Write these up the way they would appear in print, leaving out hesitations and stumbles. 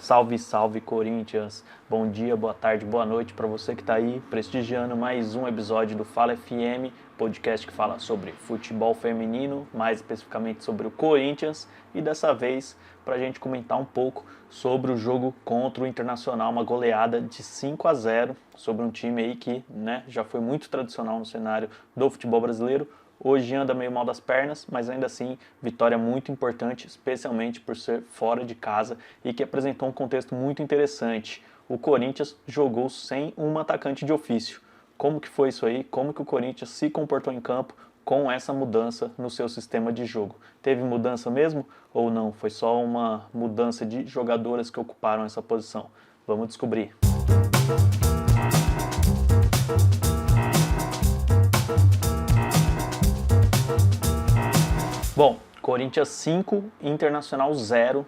Salve, salve Corinthians! Bom dia, boa tarde, boa noite para você que está aí prestigiando mais um episódio do Fala FM, podcast que fala sobre futebol feminino, mais especificamente sobre o Corinthians, e dessa vez para a gente comentar um pouco sobre o jogo contra o Internacional, uma goleada de 5-0 sobre um time aí que já foi muito tradicional no cenário do futebol brasileiro. Hoje anda meio mal das pernas, mas ainda assim, vitória muito importante, especialmente por ser fora de casa e que apresentou um contexto muito interessante. O Corinthians jogou sem um atacante de ofício. Como que foi isso aí? Como que o Corinthians se comportou em campo com essa mudança no seu sistema de jogo? Teve mudança mesmo ou não? Foi só uma mudança de jogadoras que ocuparam essa posição? Vamos descobrir. Bom, Corinthians 5, Internacional 0,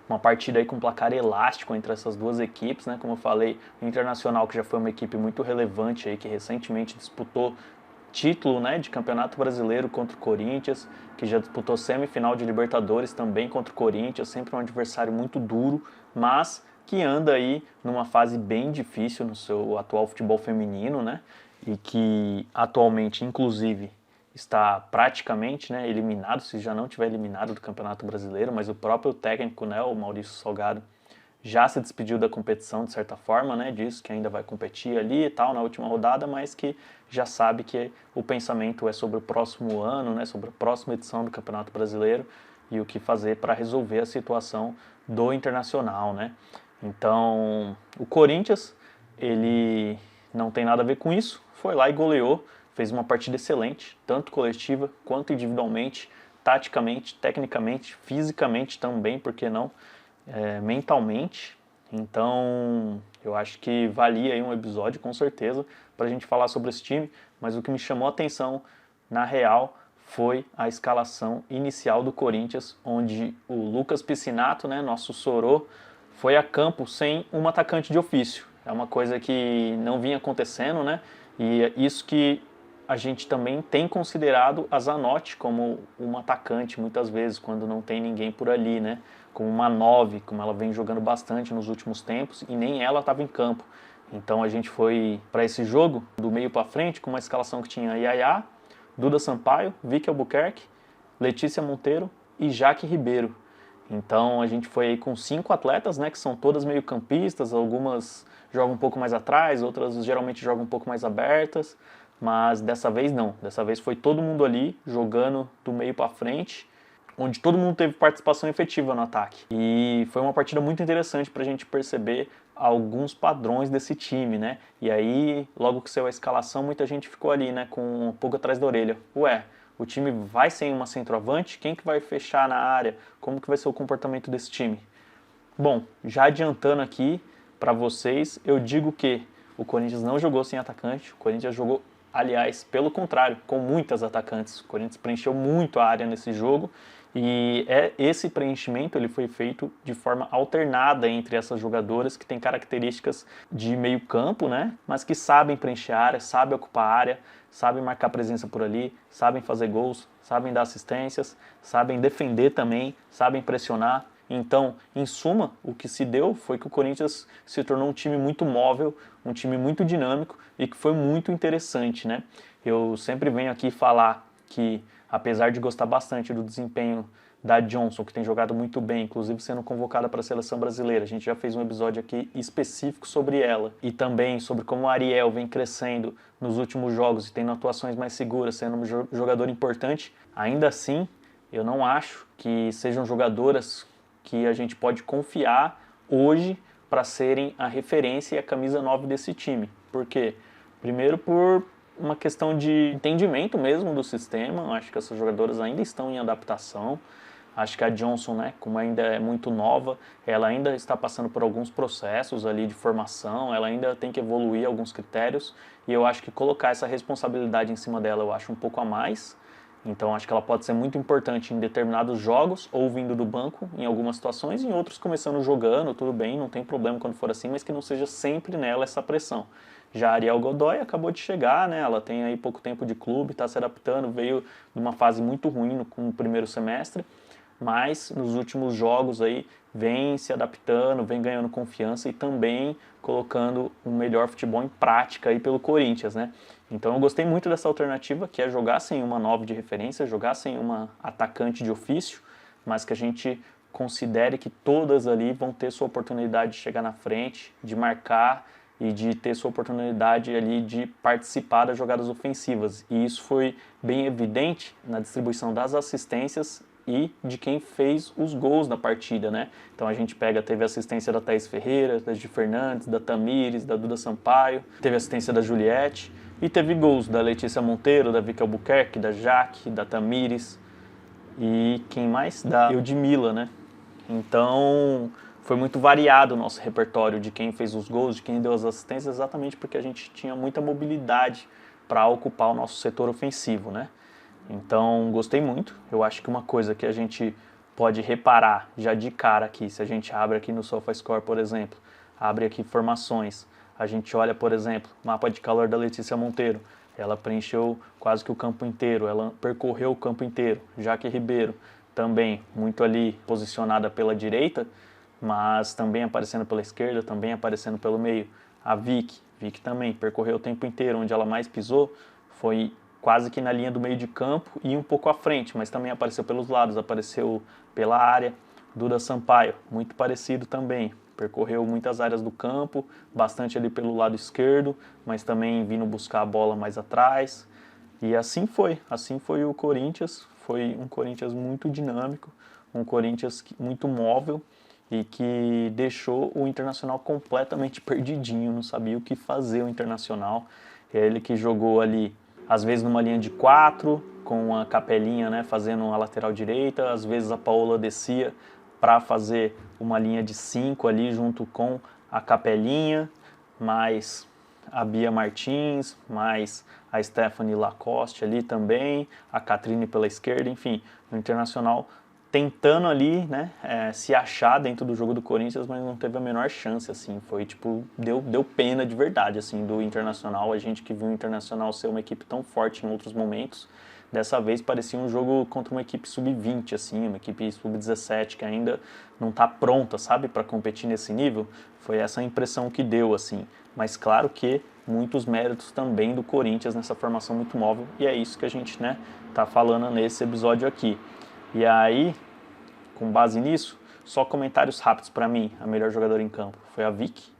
uma partida aí com placar elástico entre essas duas equipes, né? Como eu falei, o Internacional, que já foi uma equipe muito relevante aí, que recentemente disputou título, né, de Campeonato Brasileiro contra o Corinthians, que já disputou semifinal de Libertadores também contra o Corinthians, sempre um adversário muito duro, mas que anda aí numa fase bem difícil no seu atual futebol feminino, né? E que atualmente, inclusive, está praticamente, né, eliminado, se já não tiver eliminado do Campeonato Brasileiro, mas o próprio técnico, né, o Maurício Salgado, já se despediu da competição de certa forma, né, disse que ainda vai competir ali e tal na última rodada, mas que já sabe que o pensamento é sobre o próximo ano, né, sobre a próxima edição do Campeonato Brasileiro e o que fazer para resolver a situação do Internacional, né. Então, o Corinthians, ele não tem nada a ver com isso, foi lá e goleou, fez uma partida excelente, tanto coletiva quanto individualmente, taticamente, tecnicamente, fisicamente também, por que não, mentalmente. Então, eu acho que valia aí um episódio, com certeza, para a gente falar sobre esse time, mas o que me chamou a atenção, na real, foi a escalação inicial do Corinthians, onde o Lucas Piscinato, né, nosso Sorô, foi a campo sem um atacante de ofício. É uma coisa que não vinha acontecendo, né? E é isso que a gente também tem considerado a Zanotti como um atacante, muitas vezes, quando não tem ninguém por ali, né? Como uma 9, como ela vem jogando bastante nos últimos tempos, e nem ela estava em campo. Então a gente foi para esse jogo, do meio para frente, com uma escalação que tinha Yaya, Duda Sampaio, Vicky Albuquerque, Letícia Monteiro e Jaque Ribeiro. Então a gente foi aí com 5 atletas, né, que são todas meio campistas, algumas jogam um pouco mais atrás, outras geralmente jogam um pouco mais abertas, mas dessa vez não. Dessa vez foi todo mundo ali jogando do meio para frente, onde todo mundo teve participação efetiva no ataque. E foi uma partida muito interessante para a gente perceber alguns padrões desse time, né? E aí, logo que saiu a escalação, muita gente ficou ali, né, com um pouco atrás da orelha. Ué, o time vai sem uma centroavante? Quem que vai fechar na área? Como que vai ser o comportamento desse time? Bom, já adiantando aqui para vocês, eu digo que o Corinthians não jogou sem atacante, o Corinthians jogou, aliás, pelo contrário, com muitas atacantes. O Corinthians preencheu muito a área nesse jogo e esse preenchimento ele foi feito de forma alternada entre essas jogadoras que têm características de meio campo, né? Mas que sabem preencher a área, sabem ocupar a área, sabem marcar presença por ali, sabem fazer gols, sabem dar assistências, sabem defender também, sabem pressionar. Então, em suma, o que se deu foi que o Corinthians se tornou um time muito móvel, um time muito dinâmico e que foi muito interessante, né? Eu sempre venho aqui falar que, apesar de gostar bastante do desempenho da Johnson, que tem jogado muito bem, inclusive sendo convocada para a seleção brasileira, a gente já fez um episódio aqui específico sobre ela, e também sobre como a Ariel vem crescendo nos últimos jogos e tendo atuações mais seguras, sendo um jogador importante. Ainda assim, eu não acho que sejam jogadoras que a gente pode confiar hoje para serem a referência e a camisa 9 desse time. Por quê? Primeiro por uma questão de entendimento mesmo do sistema. Eu acho que essas jogadoras ainda estão em adaptação. Acho que a Johnson, né, como ainda é muito nova, ela ainda está passando por alguns processos ali de formação, ela ainda tem que evoluir alguns critérios, e eu acho que colocar essa responsabilidade em cima dela eu acho um pouco a mais. Então acho que ela pode ser muito importante em determinados jogos, ou vindo do banco em algumas situações, e em outros começando jogando, tudo bem, não tem problema quando for assim, mas que não seja sempre nela essa pressão. Já a Ariel Godoy acabou de chegar, né? Ela tem aí pouco tempo de clube, está se adaptando, veio de uma fase muito ruim no primeiro semestre, mas nos últimos jogos aí vem se adaptando, vem ganhando confiança e também colocando um melhor futebol em prática aí pelo Corinthians, né? Então eu gostei muito dessa alternativa, que é jogar sem uma 9 de referência, jogar sem uma atacante de ofício, mas que a gente considere que todas ali vão ter sua oportunidade de chegar na frente, de marcar e de ter sua oportunidade ali de participar das jogadas ofensivas. E isso foi bem evidente na distribuição das assistências e de quem fez os gols da partida, né? Então a gente teve assistência da Thaís Ferreira, da Gi Fernandes, da Tamires, da Duda Sampaio, teve assistência da Juliette e teve gols da Letícia Monteiro, da Vicky Albuquerque, da Jaque, da Tamires e quem mais? Da Eudmila, né? Então foi muito variado o nosso repertório de quem fez os gols, de quem deu as assistências, exatamente porque a gente tinha muita mobilidade para ocupar o nosso setor ofensivo, né? Então, gostei muito. Eu acho que uma coisa que a gente pode reparar já de cara aqui, se a gente abre aqui no SofaScore, por exemplo, abre aqui formações, a gente olha, por exemplo, mapa de calor da Letícia Monteiro, ela preencheu quase que o campo inteiro, ela percorreu o campo inteiro. Jaque Ribeiro, também muito ali posicionada pela direita, mas também aparecendo pela esquerda, também aparecendo pelo meio. A Vicky também percorreu o tempo inteiro, onde ela mais pisou foi quase que na linha do meio de campo e um pouco à frente, mas também apareceu pelos lados, apareceu pela área. Duda Sampaio, muito parecido também, percorreu muitas áreas do campo, bastante ali pelo lado esquerdo, mas também vindo buscar a bola mais atrás. E assim foi o Corinthians, foi um Corinthians muito dinâmico, um Corinthians muito móvel e que deixou o Internacional completamente perdidinho, não sabia o que fazer o Internacional. Ele que jogou ali às vezes numa linha de 4, com a Capelinha, né, fazendo a lateral direita, às vezes a Paola descia para fazer uma linha de 5 ali junto com a Capelinha, mais a Bia Martins, mais a Stephanie Lacoste ali também, a Catrine pela esquerda, enfim, o Internacional tentando ali, né, se achar dentro do jogo do Corinthians, mas não teve a menor chance, assim, foi tipo, deu pena de verdade, assim, do Internacional, a gente que viu o Internacional ser uma equipe tão forte em outros momentos, dessa vez parecia um jogo contra uma equipe sub-20, assim, uma equipe sub-17 que ainda não está pronta, sabe, para competir nesse nível, foi essa a impressão que deu, assim, mas claro que muitos méritos também do Corinthians nessa formação muito móvel, e é isso que a gente, né, tá falando nesse episódio aqui. E aí, com base nisso, só comentários rápidos para mim. A melhor jogadora em campo foi a Vicky.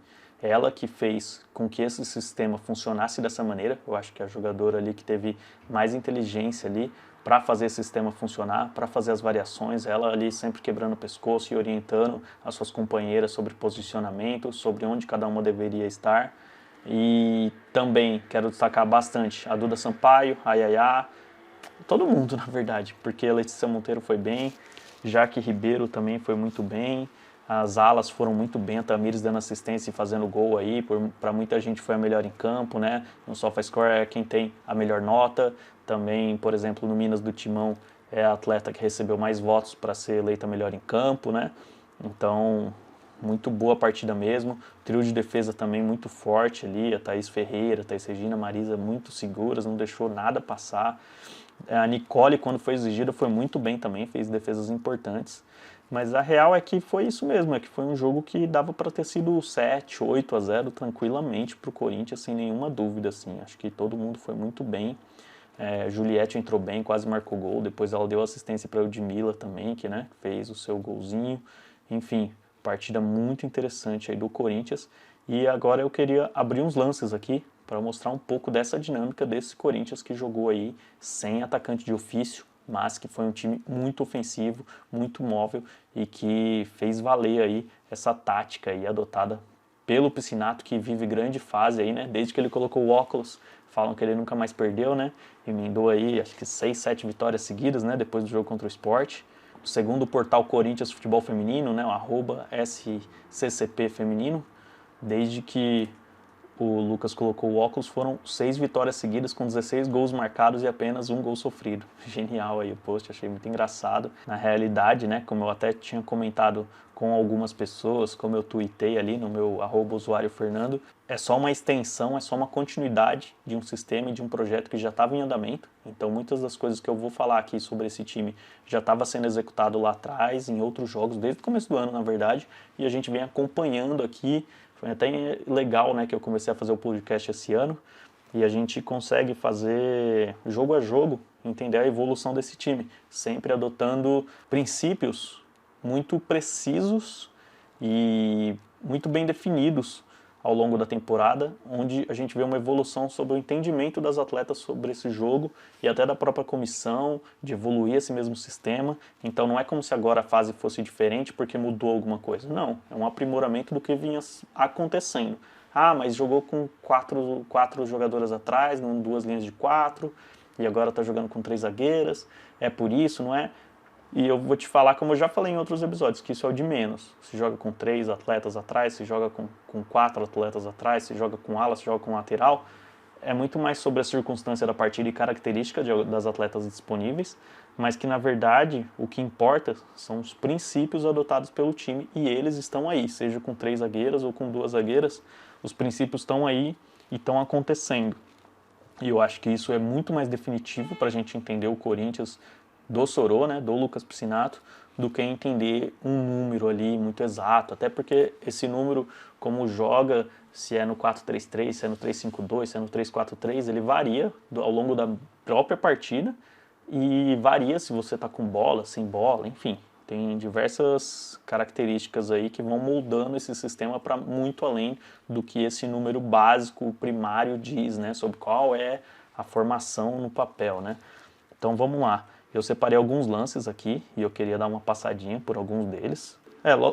Ela que fez com que esse sistema funcionasse dessa maneira. Eu acho que é a jogadora ali que teve mais inteligência ali para fazer esse sistema funcionar, para fazer as variações. Ela ali sempre quebrando o pescoço e orientando as suas companheiras sobre posicionamento, sobre onde cada uma deveria estar. E também quero destacar bastante a Duda Sampaio, a Yaya, todo mundo, na verdade, porque a Letícia Monteiro foi bem, Jaque Ribeiro também foi muito bem, as alas foram muito bem, a Tamires dando assistência e fazendo gol aí, para muita gente foi a melhor em campo, né? No SofaScore é quem tem a melhor nota, também, por exemplo, no Minas do Timão é a atleta que recebeu mais votos para ser eleita melhor em campo, né? Então, muito boa partida mesmo, o trio de defesa também muito forte ali, a Thaís Ferreira, a Thaís Regina, a Marisa muito seguras, não deixou nada passar. A Nicole, quando foi exigida, foi muito bem também, fez defesas importantes. Mas a real é que foi isso mesmo, é que foi um jogo que dava para ter sido 7, 8-0 tranquilamente para o Corinthians, sem nenhuma dúvida. Assim. Acho que todo mundo foi muito bem. Juliette entrou bem, quase marcou gol. Depois ela deu assistência para a Eudmila também, que né, fez o seu golzinho. Enfim, partida muito interessante aí do Corinthians. E agora eu queria abrir uns lances aqui para mostrar um pouco dessa dinâmica desse Corinthians que jogou aí sem atacante de ofício, mas que foi um time muito ofensivo, muito móvel e que fez valer aí essa tática aí adotada pelo Piscinato, que vive grande fase aí, né? Desde que ele colocou o óculos, falam que ele nunca mais perdeu, né? Emendou aí, acho que 6, 7 vitórias seguidas, né? Depois do jogo contra o Sport. Segundo o portal Corinthians Futebol Feminino, né? O @SCCP Feminino, desde que o Lucas colocou o óculos, foram 6 vitórias seguidas com 16 gols marcados e apenas 1 gol sofrido. Genial aí o post, achei muito engraçado. Na realidade, né, como eu até tinha comentado com algumas pessoas, como eu tuitei ali no meu @usuário_Fernando, é só uma extensão, é só uma continuidade de um sistema e de um projeto que já estava em andamento. Então muitas das coisas que eu vou falar aqui sobre esse time já estava sendo executado lá atrás, em outros jogos, desde o começo do ano, na verdade, e a gente vem acompanhando aqui. Foi até legal, né, que eu comecei a fazer o podcast esse ano, e a gente consegue fazer jogo a jogo, entender a evolução desse time, sempre adotando princípios muito precisos e muito bem definidos ao longo da temporada, onde a gente vê uma evolução sobre o entendimento das atletas sobre esse jogo e até da própria comissão, de evoluir esse mesmo sistema. Então não é como se agora a fase fosse diferente porque mudou alguma coisa. Não, é um aprimoramento do que vinha acontecendo. Ah, mas jogou com quatro jogadoras atrás, em 2 linhas de 4, e agora está jogando com 3 zagueiras. É por isso, não é? E eu vou te falar, como eu já falei em outros episódios, que isso é o de menos. Se joga com 3 atletas atrás, se joga com 4 atletas atrás, se joga com ala, se joga com lateral. É muito mais sobre a circunstância da partida e característica das atletas disponíveis, mas que na verdade o que importa são os princípios adotados pelo time e eles estão aí, seja com 3 zagueiras ou com 2 zagueiras, os princípios estão aí e estão acontecendo. E eu acho que isso é muito mais definitivo para a gente entender o Corinthians do Sorô, né, do Lucas Piscinato, do que entender um número ali muito exato, até porque esse número, como joga, se é no 4-3-3, se é no 3-5-2, se é no 3-4-3, ele varia ao longo da própria partida e varia se você está com bola, sem bola, enfim. Tem diversas características aí que vão moldando esse sistema para muito além do que esse número básico, primário diz, né, sobre qual é a formação no papel, né. Então vamos lá. Eu separei alguns lances aqui e eu queria dar uma passadinha por alguns deles.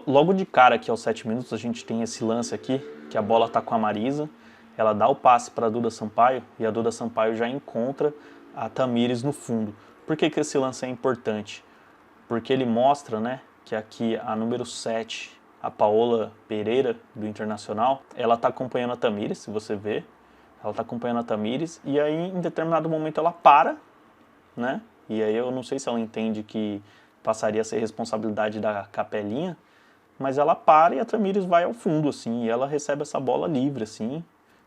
Logo de cara aqui aos 7 minutos a gente tem esse lance aqui, que a bola está com a Marisa, ela dá o passe para a Duda Sampaio e a Duda Sampaio já encontra a Tamires no fundo. Por que esse lance é importante? Porque ele mostra, né, que aqui a número 7, a Paola Pereira, do Internacional, ela está acompanhando a Tamires, se você ver, ela está acompanhando a Tamires e aí em determinado momento ela para, né? E aí eu não sei se ela entende que passaria a ser responsabilidade da Capelinha, mas ela para e a Tamires vai ao fundo, assim, e ela recebe essa bola livre, assim,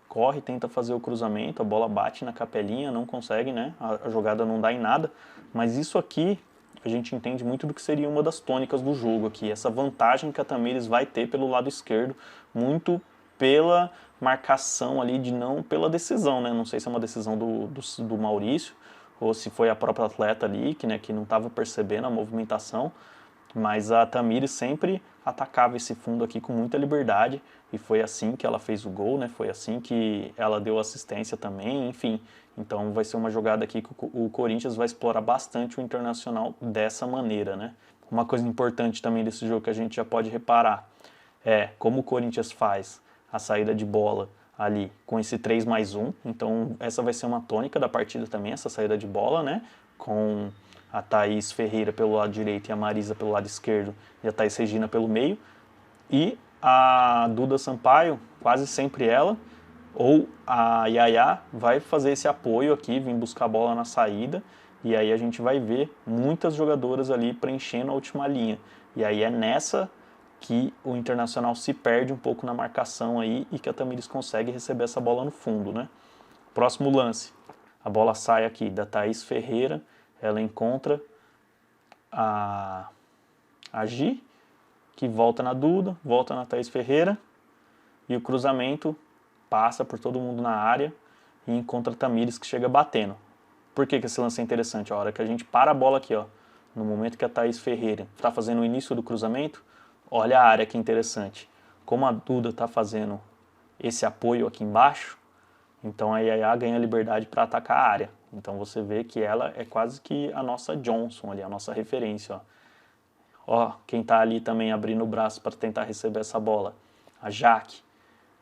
corre, tenta fazer o cruzamento, a bola bate na Capelinha, não consegue, né? A jogada não dá em nada, mas isso aqui a gente entende muito do que seria uma das tônicas do jogo aqui, essa vantagem que a Tamires vai ter pelo lado esquerdo, muito pela marcação ali, de não pela decisão, né? Não sei se é uma decisão do Maurício, ou se foi a própria atleta ali, que não estava percebendo a movimentação, mas a Tamires sempre atacava esse fundo aqui com muita liberdade, e foi assim que ela fez o gol, né? Foi assim que ela deu assistência também, enfim. Então vai ser uma jogada aqui que o Corinthians vai explorar bastante o Internacional dessa maneira, né? Uma coisa importante também desse jogo que a gente já pode reparar é como o Corinthians faz a saída de bola ali com esse 3+1, então essa vai ser uma tônica da partida também, essa saída de bola, né, com a Thaís Ferreira pelo lado direito e a Marisa pelo lado esquerdo e a Thaís Regina pelo meio, e a Duda Sampaio, quase sempre ela, ou a Yaya vai fazer esse apoio aqui, vir buscar a bola na saída, e aí a gente vai ver muitas jogadoras ali preenchendo a última linha, e aí é nessa que o Internacional se perde um pouco na marcação aí e que a Tamires consegue receber essa bola no fundo, né? Próximo lance, a bola sai aqui da Thaís Ferreira, ela encontra a Gi, que volta na Duda, volta na Thaís Ferreira, e o cruzamento passa por todo mundo na área e encontra a Tamires, que chega batendo. Por que esse lance é interessante? A hora que a gente para a bola aqui, ó, no momento que a Thaís Ferreira está fazendo o início do cruzamento, olha a área que interessante. Como a Duda está fazendo esse apoio aqui embaixo, então a Yaya ganha liberdade para atacar a área. Então você vê que ela é quase que a nossa Johnson ali, a nossa referência. Ó, quem está ali também abrindo o braço para tentar receber essa bola? A Jaque.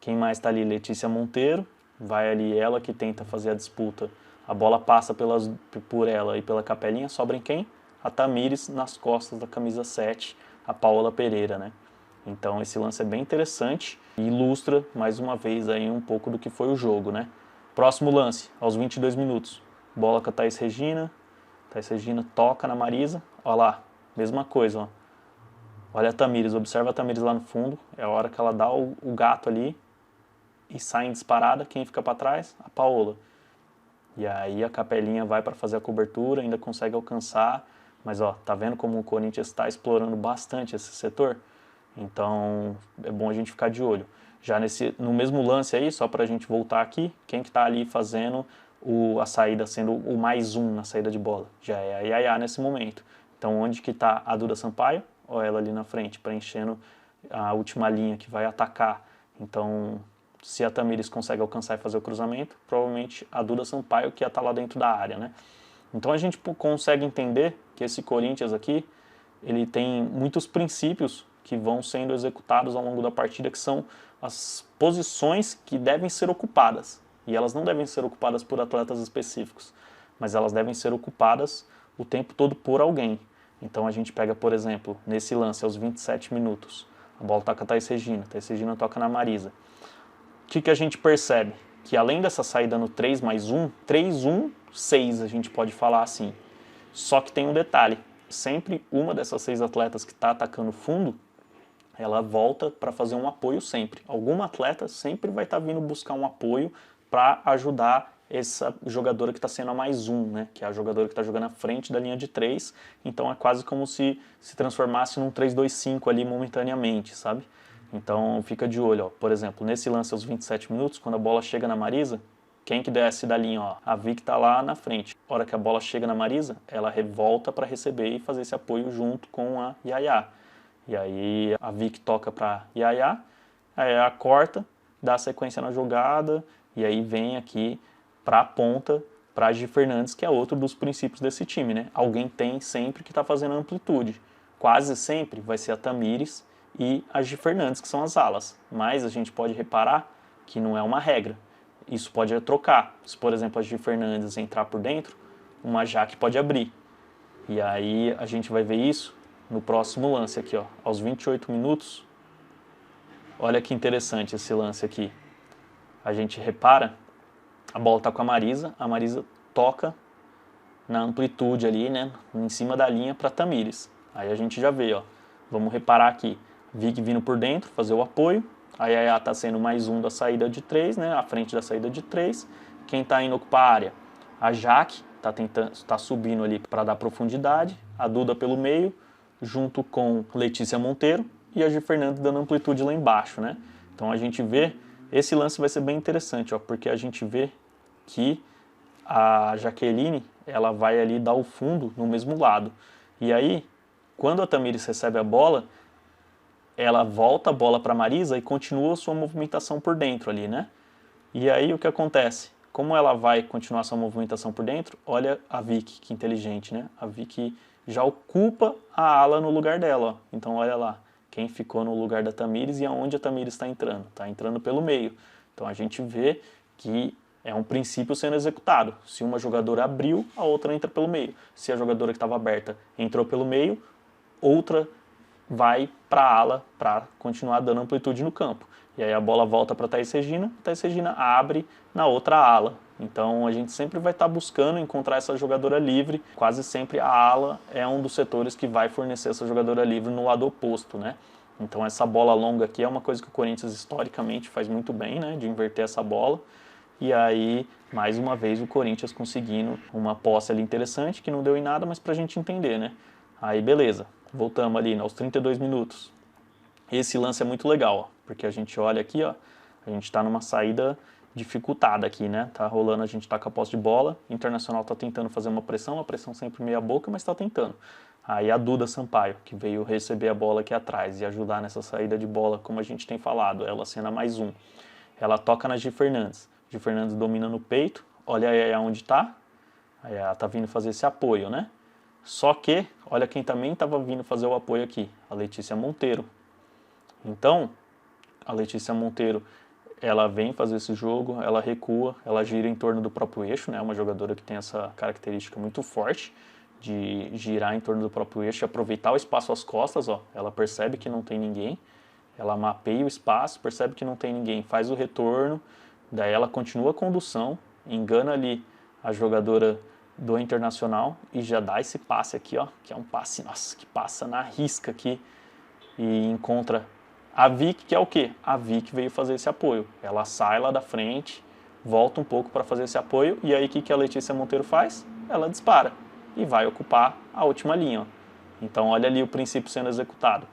Quem mais está ali? Letícia Monteiro. Vai ali ela que tenta fazer a disputa. A bola passa por ela e pela Capelinha. Sobra em quem? A Tamires nas costas da camisa 7, a Paola Pereira, né? Então esse lance é bem interessante e ilustra mais uma vez aí um pouco do que foi o jogo, né? Próximo lance, aos 22 minutos. Bola com a Thaís Regina. Thaís Regina toca na Marisa. Olha lá, mesma coisa, ó. Olha a Tamires, observa a Tamires lá no fundo, é a hora que ela dá o gato ali e sai em disparada. Quem fica para trás? A Paola. E aí a Capelinha vai para fazer a cobertura, ainda consegue alcançar, mas ó, tá vendo como o Corinthians está explorando bastante esse setor? Então é bom a gente ficar de olho. Já no mesmo lance aí, só para a gente voltar aqui, quem que tá ali fazendo a saída, sendo o mais um na saída de bola? Já é a Yaya nesse momento. Então onde que tá a Duda Sampaio? Ou ela ali na frente, preenchendo a última linha que vai atacar. Então, se a Tamires consegue alcançar e fazer o cruzamento, provavelmente a Duda Sampaio que ia estar lá dentro da área, né? Então a gente consegue entender que esse Corinthians aqui, ele tem muitos princípios que vão sendo executados ao longo da partida, que são as posições que devem ser ocupadas. E elas não devem ser ocupadas por atletas específicos, mas elas devem ser ocupadas o tempo todo por alguém. Então a gente pega, por exemplo, nesse lance, aos 27 minutos, a bola toca a Thaís Regina toca na Marisa. O que a gente percebe? Que além dessa saída no 3+1, 3-1-6 a gente pode falar assim. Só que tem um detalhe, sempre uma dessas 6 atletas que está atacando fundo, ela volta para fazer um apoio sempre. Alguma atleta sempre vai estar vindo buscar um apoio para ajudar essa jogadora que está sendo a +1, né? Que é a jogadora que está jogando à frente da linha de 3, então é quase como se transformasse num 3-2-5 ali momentaneamente, sabe? Então fica de olho, ó. Por exemplo, nesse lance aos 27 minutos, quando a bola chega na Marisa, quem que desce da linha, ó? A Vic tá lá na frente. A hora que a bola chega na Marisa, ela volta para receber e fazer esse apoio junto com a Yaya. E aí a Vic toca para Yaya, a Yaya corta, dá sequência na jogada, e aí vem aqui para a ponta, para a Gi Fernandes, que é outro dos princípios desse time, né? Alguém tem sempre que está fazendo amplitude. Quase sempre vai ser a Tamires e a Gi Fernandes, que são as alas. Mas a gente pode reparar que não é uma regra. Isso pode trocar. Se, por exemplo, a Gi Fernandes entrar por dentro, uma Jaque pode abrir. E aí a gente vai ver isso no próximo lance aqui, ó. Aos 28 minutos, olha que interessante esse lance aqui. A gente repara, a bola tá com a Marisa toca na amplitude ali, né, em cima da linha para Tamires. Aí a gente já vê, ó. Vamos reparar aqui, Vic vindo por dentro, fazer o apoio. A Yaya tá sendo +1 da saída de 3, né, à frente da saída de 3. Quem tá indo ocupar a área? A Jaque tá subindo ali para dar profundidade. A Duda pelo meio, junto com Letícia Monteiro e a Gi Fernandes dando amplitude lá embaixo, né? Então a gente vê, esse lance vai ser bem interessante, ó, porque a gente vê que a Jaqueline, ela vai ali dar o fundo no mesmo lado. E aí, quando a Tamires recebe a bola, ela volta a bola para a Marisa e continua a sua movimentação por dentro ali, né? E aí o que acontece? Como ela vai continuar sua movimentação por dentro, olha a Vicky, que inteligente, né? A Vicky já ocupa a ala no lugar dela, ó. Então olha lá, quem ficou no lugar da Tamires e aonde a Tamires está entrando? Está entrando pelo meio. Então a gente vê que é um princípio sendo executado. Se uma jogadora abriu, a outra entra pelo meio. Se a jogadora que estava aberta entrou pelo meio, outra vai para a ala para continuar dando amplitude no campo. E aí a bola volta para a Thaís Regina abre na outra ala. Então a gente sempre vai estar buscando encontrar essa jogadora livre. Quase sempre a ala é um dos setores que vai fornecer essa jogadora livre no lado oposto, né? Então essa bola longa aqui é uma coisa que o Corinthians historicamente faz muito bem, né? De inverter essa bola. E aí, mais uma vez, o Corinthians conseguindo uma posse ali interessante, que não deu em nada, mas pra gente entender, né? Aí, beleza. Voltamos ali, né, aos 32 minutos. Esse lance é muito legal, ó, porque a gente olha aqui, ó, a gente tá numa saída dificultada aqui, né? Tá rolando, a gente tá com a posse de bola, o Internacional tá tentando fazer uma pressão sempre meia boca, mas tá tentando. Aí a Duda Sampaio, que veio receber a bola aqui atrás e ajudar nessa saída de bola, como a gente tem falado, ela sendo a +1. Ela toca na Gi Fernandes. Gi Fernandes domina no peito, olha aí onde tá. Aí ela tá vindo fazer esse apoio, né? Só que, olha quem também estava vindo fazer o apoio aqui, a Letícia Monteiro. Então, a Letícia Monteiro, ela vem fazer esse jogo, ela recua, ela gira em torno do próprio eixo, né? Uma jogadora que tem essa característica muito forte de girar em torno do próprio eixo e aproveitar o espaço às costas, ó. Ela percebe que não tem ninguém, ela mapeia o espaço, percebe que não tem ninguém, faz o retorno, daí ela continua a condução, engana ali a jogadora do Internacional e já dá esse passe aqui, ó, que é um passe, nossa, que passa na risca aqui e encontra a Vicky, que é o quê? A Vicky veio fazer esse apoio. Ela sai lá da frente, volta um pouco para fazer esse apoio, e aí o que a Letícia Monteiro faz? Ela dispara e vai ocupar a última linha. Ó. Então olha ali o princípio sendo executado.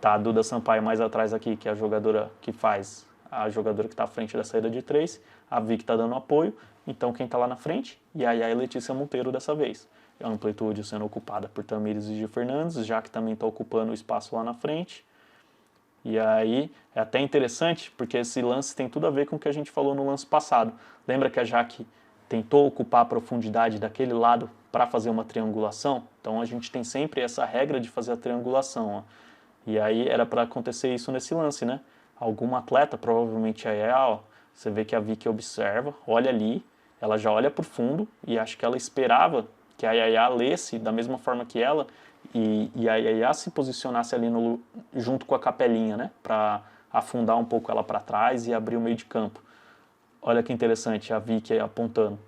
Tá a Duda Sampaio mais atrás aqui, que é a jogadora que faz, a jogadora que está à frente da saída de 3, a Vicky está dando apoio, então quem está lá na frente? E aí a Letícia Monteiro dessa vez. A amplitude sendo ocupada por Tamires e Gil Fernandes, já que também está ocupando o espaço lá na frente. E aí é até interessante, porque esse lance tem tudo a ver com o que a gente falou no lance passado. Lembra que a Jaque tentou ocupar a profundidade daquele lado para fazer uma triangulação? Então a gente tem sempre essa regra de fazer a triangulação. Ó. E aí era para acontecer isso nesse lance, né? Algum atleta, provavelmente a Yaya, ó, você vê que a Vicky observa, olha ali, ela já olha para o fundo e acho que ela esperava que a Yaya lesse da mesma forma que ela e a Yaya se posicionasse ali junto com a capelinha, né? Para afundar um pouco ela para trás e abrir o meio de campo. Olha que interessante, a Vicky apontando.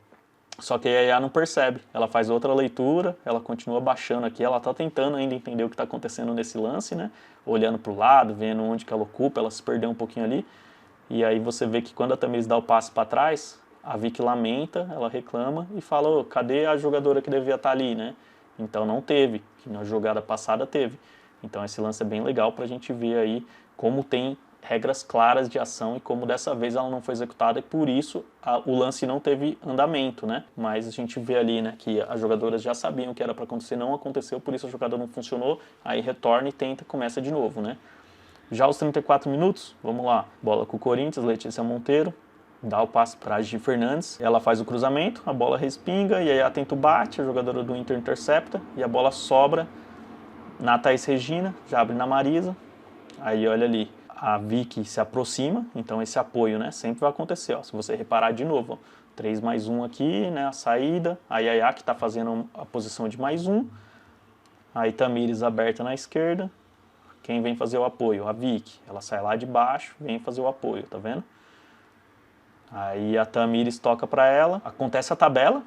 Só que a Yaya não percebe, ela faz outra leitura, ela continua baixando aqui, ela está tentando ainda entender o que está acontecendo nesse lance, né? Olhando para o lado, vendo onde que ela ocupa, ela se perdeu um pouquinho ali. E aí você vê que quando a Tamires dá o passe para trás, a Vicky lamenta, ela reclama e fala, oh, cadê a jogadora que devia estar ali, né? Então não teve, que na jogada passada teve. Então esse lance é bem legal para a gente ver aí como tem regras claras de ação e como dessa vez ela não foi executada e por isso o lance não teve andamento, né? Mas a gente vê ali, né, que as jogadoras já sabiam o que era para acontecer, não aconteceu, por isso a jogada não funcionou, aí retorna e tenta, começa de novo, né? Já aos 34 minutos, vamos lá, bola com o Corinthians, Letícia Monteiro, dá o passe para a Gigi Fernandes, ela faz o cruzamento, a bola respinga e aí a tenta o bate, a jogadora do Inter intercepta e a bola sobra na Thaís Regina, já abre na Marisa, aí olha ali, a Vicky se aproxima, então esse apoio, né, sempre vai acontecer, ó, se você reparar de novo, ó, 3 mais 1 aqui, né, a saída, a Yaya que está fazendo a posição de mais 1, aí Tamires aberta na esquerda, quem vem fazer o apoio? A Vicky. Ela sai lá de baixo, vem fazer o apoio, tá vendo? Aí a Tamires toca para ela, acontece a tabela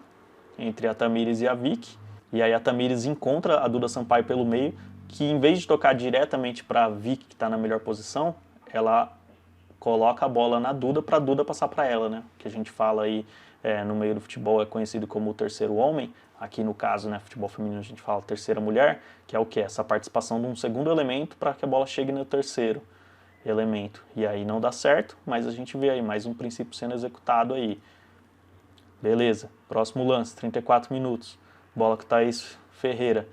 entre a Tamires e a Vicky, e aí a Tamires encontra a Duda Sampaio pelo meio, que em vez de tocar diretamente para a Vicky, que está na melhor posição, ela coloca a bola na Duda para a Duda passar para ela, né? Que a gente fala aí no meio do futebol é conhecido como o terceiro homem. Aqui no caso, né, futebol feminino, a gente fala terceira mulher, que é o que? Essa participação de um segundo elemento para que a bola chegue no terceiro elemento. E aí não dá certo, mas a gente vê aí mais um princípio sendo executado aí. Beleza, próximo lance, 34 minutos. Bola com Thaís Ferreira.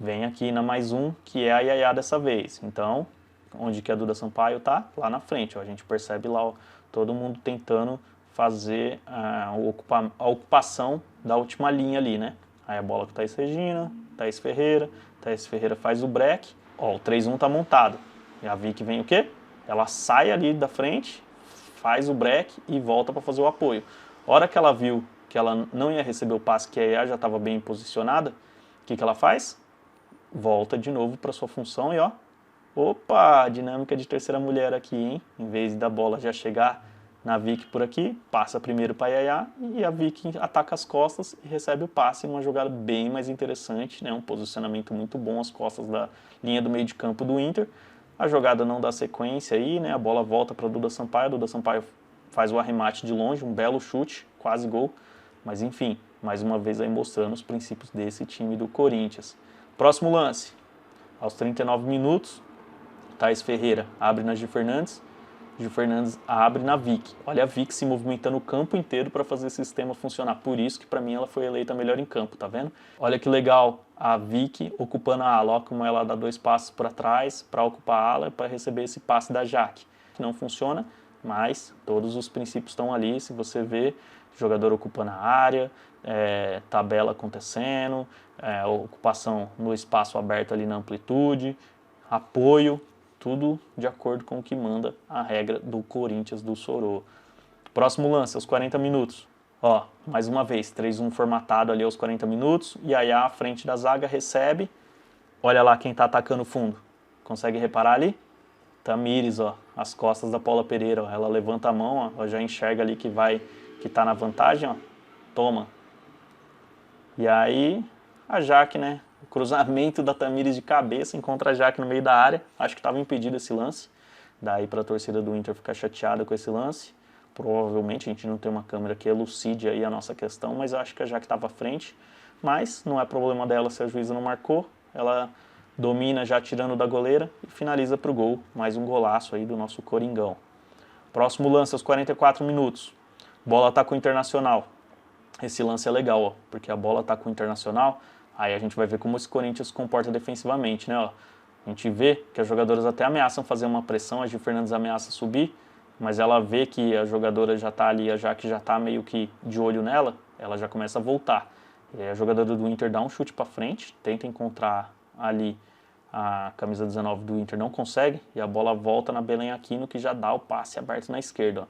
Vem aqui na mais um, que é a Yaya dessa vez. Então, onde que a Duda Sampaio tá? Lá na frente, ó. A gente percebe lá ó, todo mundo tentando fazer a ocupação da última linha ali, né? Aí a bola com Thaís Regina, Thaís Ferreira faz o break, ó, o 3-1 tá montado. E a Vicky vem o quê? Ela sai ali da frente, faz o break e volta para fazer o apoio. A hora que ela viu que ela não ia receber o passe, que a Yaya já estava bem posicionada, o que ela faz? Volta de novo para sua função e ó, opa, dinâmica de terceira mulher aqui, hein? Em vez da bola já chegar na Vicky por aqui, passa primeiro para a Yaya e a Vicky ataca as costas e recebe o passe em uma jogada bem mais interessante, né? Um posicionamento muito bom às costas da linha do meio de campo do Inter. A jogada não dá sequência aí, né? A bola volta para a Duda Sampaio faz o arremate de longe, um belo chute, quase gol, mas enfim, mais uma vez aí mostrando os princípios desse time do Corinthians. Próximo lance, aos 39 minutos, Thaís Ferreira abre na Gil Fernandes abre na Vicky. Olha a Vicky se movimentando o campo inteiro para fazer esse sistema funcionar. Por isso que para mim ela foi eleita melhor em campo, tá vendo? Olha que legal a Vicky ocupando a ala. Olha como ela dá 2 passos para trás para ocupar a ala para receber esse passe da Jaque. Não funciona, mas todos os princípios estão ali. Se você vê, jogador ocupando a área, tabela acontecendo, ocupação no espaço aberto ali na amplitude, apoio, tudo de acordo com o que manda a regra do Corinthians do Sorô. Próximo lance, aos 40 minutos. Ó, mais uma vez, 3-1 formatado ali aos 40 minutos. E aí à frente da zaga recebe. Olha lá quem tá atacando o fundo. Consegue reparar ali? Tamires, ó, as costas da Paula Pereira. Ó, ela levanta a mão, ó, ela já enxerga ali que tá na vantagem, ó. Toma. E aí a Jaque, né, O cruzamento da Tamiris de cabeça encontra a Jaque no meio da área. Acho que estava impedido esse lance. Daí para a torcida do Inter ficar chateada com esse lance. Provavelmente a gente não tem uma câmera que elucide aí a nossa questão, mas eu acho que a Jaque estava à frente. Mas não é problema dela se a juíza não marcou. Ela domina já tirando da goleira e finaliza para o gol. Mais um golaço aí do nosso Coringão. Próximo lance aos 44 minutos. Bola tá com o Internacional. Esse lance é legal, ó, porque a bola tá com o Internacional. Aí a gente vai ver como esse Corinthians se comporta defensivamente, né? Ó. A gente vê que as jogadoras até ameaçam fazer uma pressão, a Gi Fernandes ameaça subir, mas ela vê que a jogadora já tá ali, a Jaque já tá meio que de olho nela, ela já começa a voltar. E aí a jogadora do Inter dá um chute para frente, tenta encontrar ali a camisa 19 do Inter, não consegue, e a bola volta na Belém Aquino, que já dá o passe aberto na esquerda. Ó.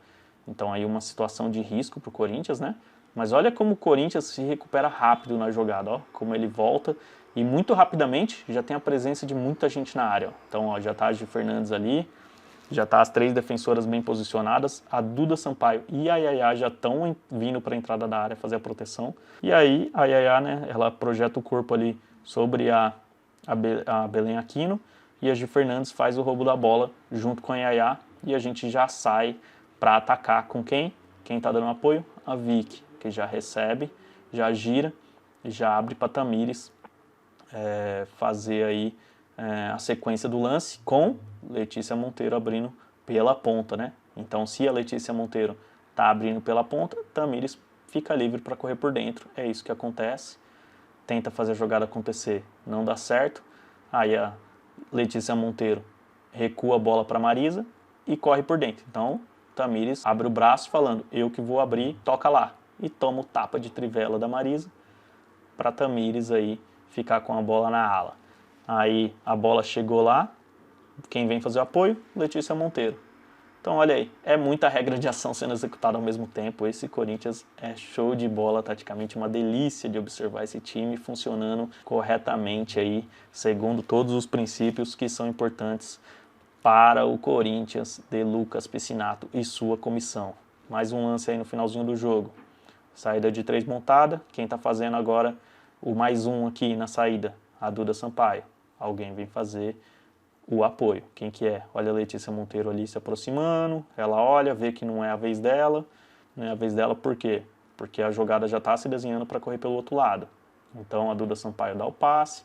Então aí uma situação de risco pro Corinthians, né? Mas olha como o Corinthians se recupera rápido na jogada, ó, como ele volta e muito rapidamente já tem a presença de muita gente na área. Ó. Então ó, já está a Gi Fernandes ali, já está as 3 defensoras bem posicionadas, a Duda Sampaio e a Yaya já estão vindo para a entrada da área fazer a proteção. E aí a Yaya, né, ela projeta o corpo ali sobre a Belém Aquino e a Gi Fernandes faz o roubo da bola junto com a Yaya e a gente já sai para atacar com quem? Quem está dando apoio? A Vicky, que já recebe, já gira, já abre para Tamiris fazer aí a sequência do lance com Letícia Monteiro abrindo pela ponta, né? Então, se a Letícia Monteiro está abrindo pela ponta, Tamiris fica livre para correr por dentro. É isso que acontece. Tenta fazer a jogada acontecer, não dá certo. Aí a Letícia Monteiro recua a bola para Marisa e corre por dentro. Então, Tamiris abre o braço falando, eu que vou abrir, toca lá. E toma o tapa de trivela da Marisa para Tamiris aí ficar com a bola na ala. Aí a bola chegou lá, quem vem fazer o apoio? Letícia Monteiro. Então olha aí, é muita regra de ação sendo executada ao mesmo tempo. Esse Corinthians é show de bola, taticamente uma delícia de observar esse time funcionando corretamente aí, segundo todos os princípios que são importantes para o Corinthians de Lucas Piscinato e sua comissão. Mais um lance aí no finalzinho do jogo. Saída de 3 montada, quem está fazendo agora o mais um aqui na saída? A Duda Sampaio. Alguém vem fazer o apoio. Quem que é? Olha a Letícia Monteiro ali se aproximando, ela olha, vê que não é a vez dela. Não é a vez dela por quê? Porque a jogada já está se desenhando para correr pelo outro lado. Então a Duda Sampaio dá o passe,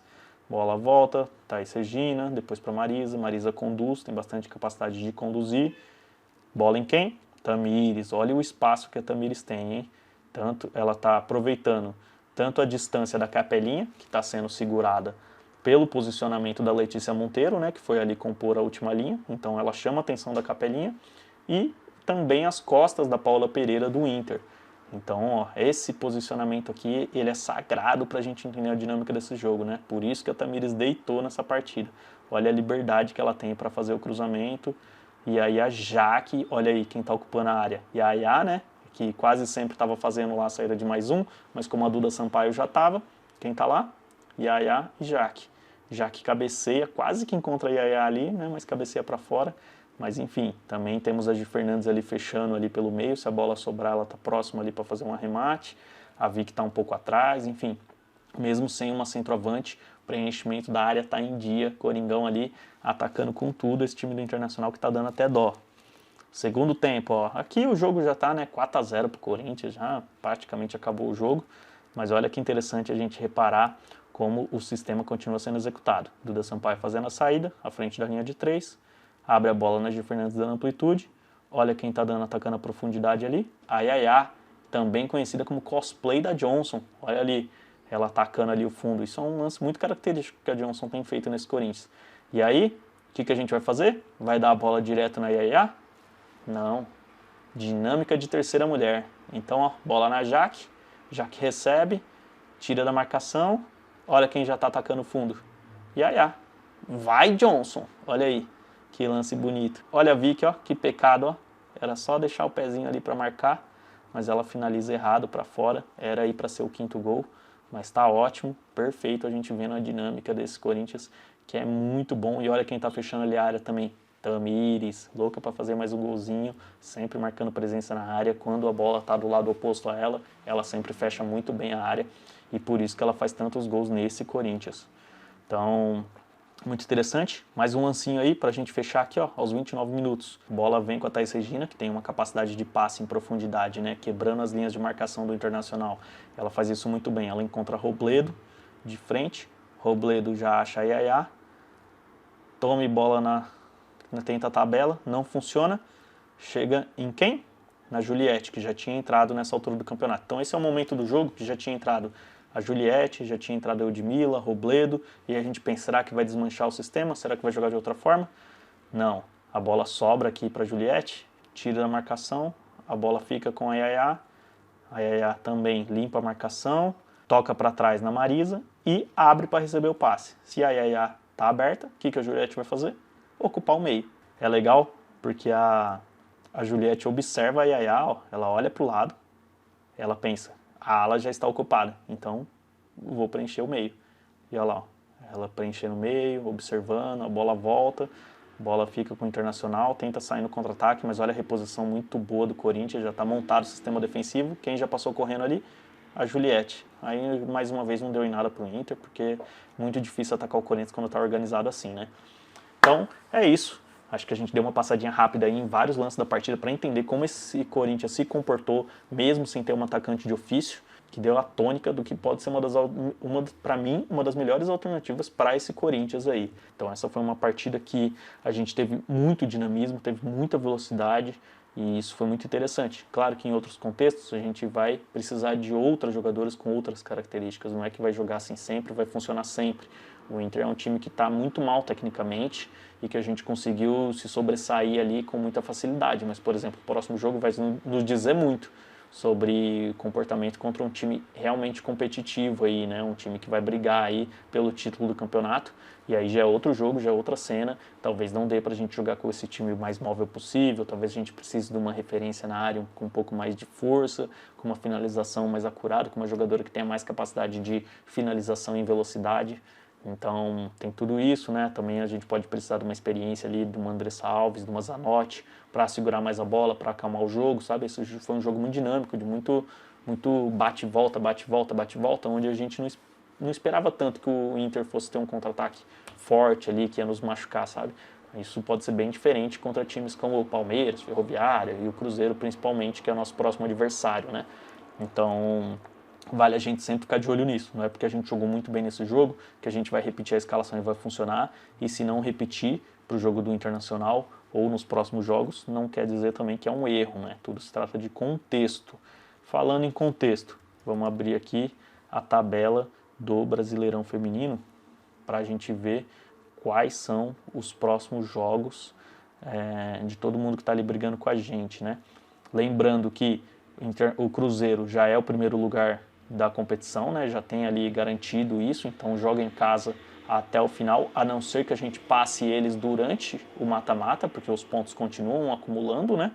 bola volta, Thaís Regina, depois para Marisa, Marisa conduz, tem bastante capacidade de conduzir. Bola em quem? Tamiris. Olha o espaço que a Tamiris tem, hein? Tanto ela está aproveitando tanto a distância da capelinha, que está sendo segurada pelo posicionamento da Letícia Monteiro, né, que foi ali compor a última linha, então ela chama a atenção da capelinha, e também as costas da Paula Pereira do Inter. Então, ó, esse posicionamento aqui, ele é sagrado para a gente entender a dinâmica desse jogo, né? Por isso que a Tamiris deitou nessa partida. Olha a liberdade que ela tem para fazer o cruzamento, e aí a Jaque, olha aí quem está ocupando a área, e a Yaya, né, que quase sempre estava fazendo lá a saída de mais um, mas como a Duda Sampaio já estava, quem está lá? Yaya e Jaque. Jaque cabeceia, quase que encontra a Yaya ali, né, mas cabeceia para fora. Mas enfim, também temos a Gi Fernandes ali fechando ali pelo meio, se a bola sobrar ela está próxima ali para fazer um arremate. A Vicky está um pouco atrás, enfim. Mesmo sem uma centroavante, o preenchimento da área está em dia. Coringão ali atacando com tudo, esse time do Internacional que está dando até dó. Segundo tempo, ó, aqui o jogo já está, né, 4-0 para o Corinthians, já praticamente acabou o jogo, mas olha que interessante a gente reparar como o sistema continua sendo executado. Duda Sampaio fazendo a saída, à frente da linha de 3, abre a bola na Gi Fernandes dando amplitude, olha quem está atacando a profundidade ali, a Yaya, também conhecida como cosplay da Johnson, olha ali, ela atacando ali o fundo, isso é um lance muito característico que a Johnson tem feito nesse Corinthians. E aí, o que a gente vai fazer? Vai dar a bola direto na Yaya? Não. Dinâmica de terceira mulher. Então, ó, bola na Jaque. Jaque recebe, tira da marcação. Olha quem já está atacando o fundo. Yaya. Vai, Johnson. Olha aí. Que lance bonito. Olha a Vicky, ó. Que pecado, ó. Era só deixar o pezinho ali para marcar. Mas ela finaliza errado para fora. Era aí para ser o 5º gol. Mas tá ótimo. Perfeito a gente vendo a dinâmica desse Corinthians. Que é muito bom. E olha quem tá fechando ali a área também. Tamiris, louca para fazer mais um golzinho, sempre marcando presença na área. Quando a bola está do lado oposto a ela, ela sempre fecha muito bem a área e por isso que ela faz tantos gols nesse Corinthians. Então, muito interessante. Mais um lancinho aí pra gente fechar aqui, ó, aos 29 minutos. Bola vem com a Thaís Regina, que tem uma capacidade de passe em profundidade, né, quebrando as linhas de marcação do Internacional. Ela faz isso muito bem. Ela encontra Robledo de frente. Robledo já acha a Yaya. Tome bola tenta a tabela, não funciona. Chega em quem? Na Juliette, que já tinha entrado nessa altura do campeonato. Então esse é o momento do jogo que já tinha entrado a Juliette, já tinha entrado a Eudmila, Robledo, e a gente pensa, será que vai desmanchar o sistema? Será que vai jogar de outra forma? Não. A bola sobra aqui para a Juliette, tira da marcação, a bola fica com a Yaya também limpa a marcação, toca para trás na Marisa e abre para receber o passe. Se a Yaya está aberta, o que a Juliette vai fazer? Ocupar o meio. É legal porque a Juliette observa a Yaya, ó, ela olha para o lado, ela pensa, a ala já está ocupada, então vou preencher o meio. E olha lá, ó, ela preenchendo o meio, observando, a bola volta, a bola fica com o Internacional, tenta sair no contra-ataque, mas olha a reposição muito boa do Corinthians, já está montado o sistema defensivo. Quem já passou correndo ali? A Juliette. Aí, mais uma vez, não deu em nada para o Inter, porque é muito difícil atacar o Corinthians quando está organizado assim, né? Então, é isso. Acho que a gente deu uma passadinha rápida aí em vários lances da partida para entender como esse Corinthians se comportou, mesmo sem ter um atacante de ofício, que deu a tônica do que pode ser para mim, uma das melhores alternativas para esse Corinthians aí. Então essa foi uma partida que a gente teve muito dinamismo, teve muita velocidade, e isso foi muito interessante. Claro que em outros contextos a gente vai precisar de outros jogadores com outras características, não é que vai jogar assim sempre, vai funcionar sempre. O Inter é um time que está muito mal tecnicamente e que a gente conseguiu se sobressair ali com muita facilidade. Mas, por exemplo, o próximo jogo vai nos dizer muito sobre comportamento contra um time realmente competitivo aí, né? Um time que vai brigar aí pelo título do campeonato. E aí já é outro jogo, já é outra cena. Talvez não dê pra gente jogar com esse time o mais móvel possível. Talvez a gente precise de uma referência na área com um pouco mais de força, com uma finalização mais acurada, com uma jogadora que tenha mais capacidade de finalização em velocidade. Então tem tudo isso, né? Também a gente pode precisar de uma experiência ali de uma Andressa Alves, de uma Zanotti, para segurar mais a bola, para acalmar o jogo, sabe? Esse foi um jogo muito dinâmico, de muito bate volta, bate volta, bate volta, onde a gente não esperava tanto que o Inter fosse ter um contra-ataque forte ali, que ia nos machucar, sabe? Isso pode ser bem diferente contra times como o Palmeiras, Ferroviária e o Cruzeiro principalmente, que é o nosso próximo adversário, né? Então vale a gente sempre ficar de olho nisso. Não é porque a gente jogou muito bem nesse jogo que a gente vai repetir a escalação e vai funcionar. E se não repetir para o jogo do Internacional ou nos próximos jogos, não quer dizer também que é um erro, né? Tudo se trata de contexto. Falando em contexto, vamos abrir aqui a tabela do Brasileirão Feminino para a gente ver quais são os próximos jogos de todo mundo que está ali brigando com a gente, né? Lembrando que o Cruzeiro já é o primeiro lugar da competição, né? Já tem ali garantido isso, então joga em casa até o final, a não ser que a gente passe eles durante o mata-mata, porque os pontos continuam acumulando, né?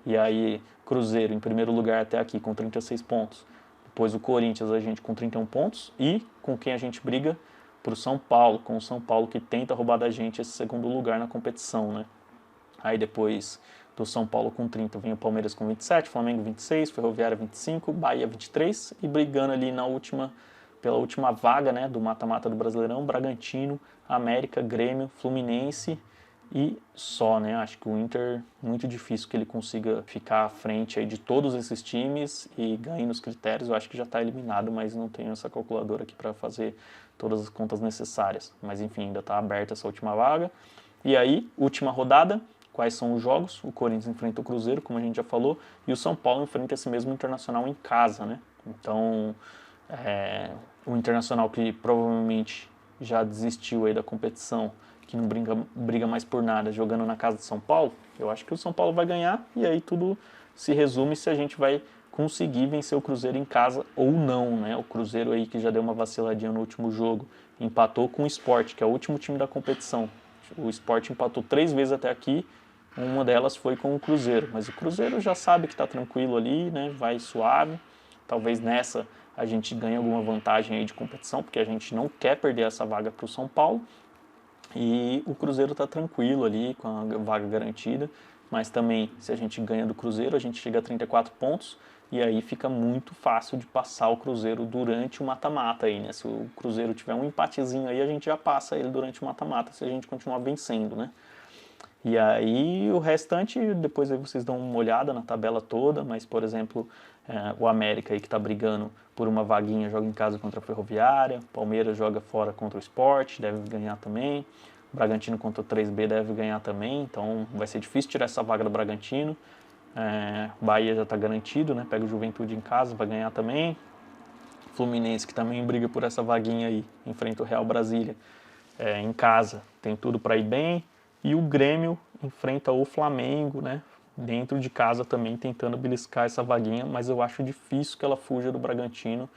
E aí, Cruzeiro em primeiro lugar até aqui com 36 pontos. Depois o Corinthians, a gente com 31 pontos. E com quem a gente briga? Pro São Paulo, com o São Paulo que tenta roubar da gente esse segundo lugar na competição, né? Aí depois do São Paulo com 30 vem o Palmeiras com 27, Flamengo 26, Ferroviária 25, Bahia 23 e brigando ali pela última vaga, né, do mata-mata do Brasileirão, Bragantino, América, Grêmio, Fluminense e só, né? Acho que o Inter, muito difícil que ele consiga ficar à frente aí de todos esses times e ganhe nos critérios. Eu acho que já está eliminado, mas não tenho essa calculadora aqui para fazer todas as contas necessárias. Mas enfim, ainda está aberta essa última vaga. E aí, última rodada, quais são os jogos? O Corinthians enfrenta o Cruzeiro, como a gente já falou, e o São Paulo enfrenta esse mesmo Internacional em casa, né? Então, o Internacional que provavelmente já desistiu aí da competição, que não briga mais por nada, jogando na casa de São Paulo, eu acho que o São Paulo vai ganhar, e aí tudo se resume se a gente vai conseguir vencer o Cruzeiro em casa ou não, né? O Cruzeiro aí que já deu uma vaciladinha no último jogo, empatou com o Sport, que é o último time da competição. O Sport empatou 3 vezes até aqui, uma delas foi com o Cruzeiro, mas o Cruzeiro já sabe que está tranquilo ali, né? Vai suave, talvez nessa a gente ganhe alguma vantagem aí de competição, porque a gente não quer perder essa vaga para o São Paulo, e o Cruzeiro está tranquilo ali, com a vaga garantida, mas também se a gente ganha do Cruzeiro, a gente chega a 34 pontos, e aí fica muito fácil de passar o Cruzeiro durante o mata-mata aí, né? Se o Cruzeiro tiver um empatezinho aí, a gente já passa ele durante o mata-mata, se a gente continuar vencendo, né? E aí o restante, depois aí vocês dão uma olhada na tabela toda, mas, por exemplo, o América aí que está brigando por uma vaguinha joga em casa contra a Ferroviária, Palmeiras joga fora contra o Sport, deve ganhar também, o Bragantino contra o 3B deve ganhar também, então vai ser difícil tirar essa vaga do Bragantino. Bahia já está garantido, né? Pega o Juventude em casa, vai ganhar também. Fluminense, que também briga por essa vaguinha aí, enfrenta o Real Brasília em casa, tem tudo para ir bem. E o Grêmio enfrenta o Flamengo, né? Dentro de casa também tentando beliscar essa vaguinha, mas eu acho difícil que ela fuja do Bragantino,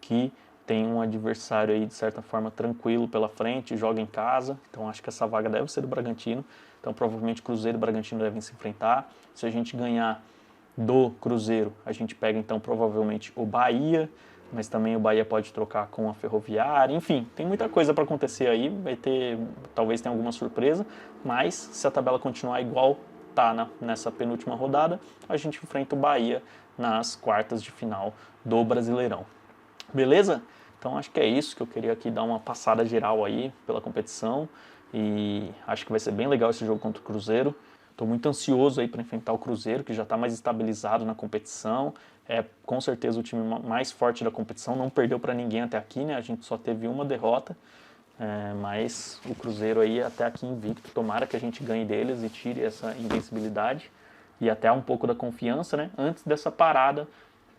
que tem um adversário aí de certa forma tranquilo pela frente, joga em casa, então acho que essa vaga deve ser do Bragantino, então provavelmente Cruzeiro e Bragantino devem se enfrentar. Se a gente ganhar do Cruzeiro, a gente pega então provavelmente o Bahia, mas também o Bahia pode trocar com a Ferroviária, enfim, tem muita coisa para acontecer aí, talvez tenha alguma surpresa, mas se a tabela continuar igual tá nessa penúltima rodada, a gente enfrenta o Bahia nas quartas de final do Brasileirão. Beleza? Então acho que é isso que eu queria aqui dar uma passada geral aí pela competição e acho que vai ser bem legal esse jogo contra o Cruzeiro. Estou muito ansioso aí para enfrentar o Cruzeiro, que já está mais estabilizado na competição. É com certeza o time mais forte da competição, não perdeu para ninguém até aqui, né? A gente só teve uma derrota, mas o Cruzeiro aí até aqui invicto. Tomara que a gente ganhe deles e tire essa invencibilidade e até um pouco da confiança, né? Antes dessa parada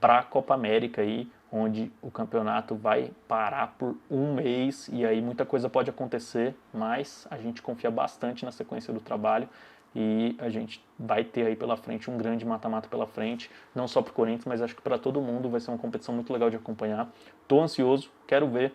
para a Copa América aí, onde o campeonato vai parar por um mês e aí muita coisa pode acontecer, mas a gente confia bastante na sequência do trabalho e a gente vai ter aí pela frente um grande mata-mata pela frente, não só para o Corinthians, mas acho que para todo mundo vai ser uma competição muito legal de acompanhar. Tô ansioso, quero ver,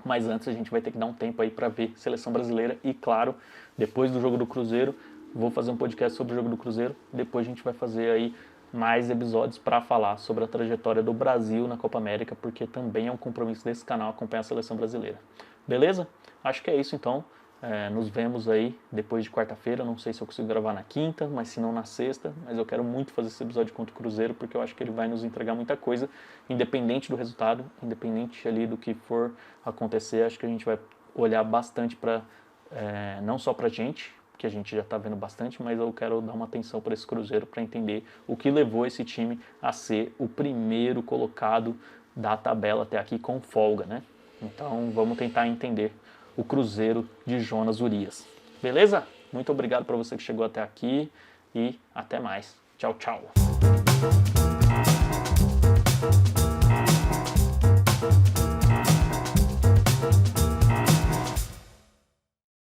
mas antes a gente vai ter que dar um tempo aí para ver seleção brasileira e, claro, depois do jogo do Cruzeiro, vou fazer um podcast sobre o jogo do Cruzeiro, depois a gente vai fazer aí mais episódios para falar sobre a trajetória do Brasil na Copa América, porque também é um compromisso desse canal acompanhar a seleção brasileira. Beleza? Acho que é isso então. Nos vemos aí depois de quarta-feira, não sei se eu consigo gravar na quinta, mas se não na sexta, mas eu quero muito fazer esse episódio contra o Cruzeiro, porque eu acho que ele vai nos entregar muita coisa, independente do resultado, independente ali do que for acontecer, acho que a gente vai olhar bastante para, não só pra gente, que a gente já está vendo bastante, mas eu quero dar uma atenção para esse Cruzeiro para entender o que levou esse time a ser o primeiro colocado da tabela até aqui com folga, né? Então vamos tentar entender o Cruzeiro de Jonas Urias. Beleza? Muito obrigado para você que chegou até aqui e até mais. Tchau, tchau.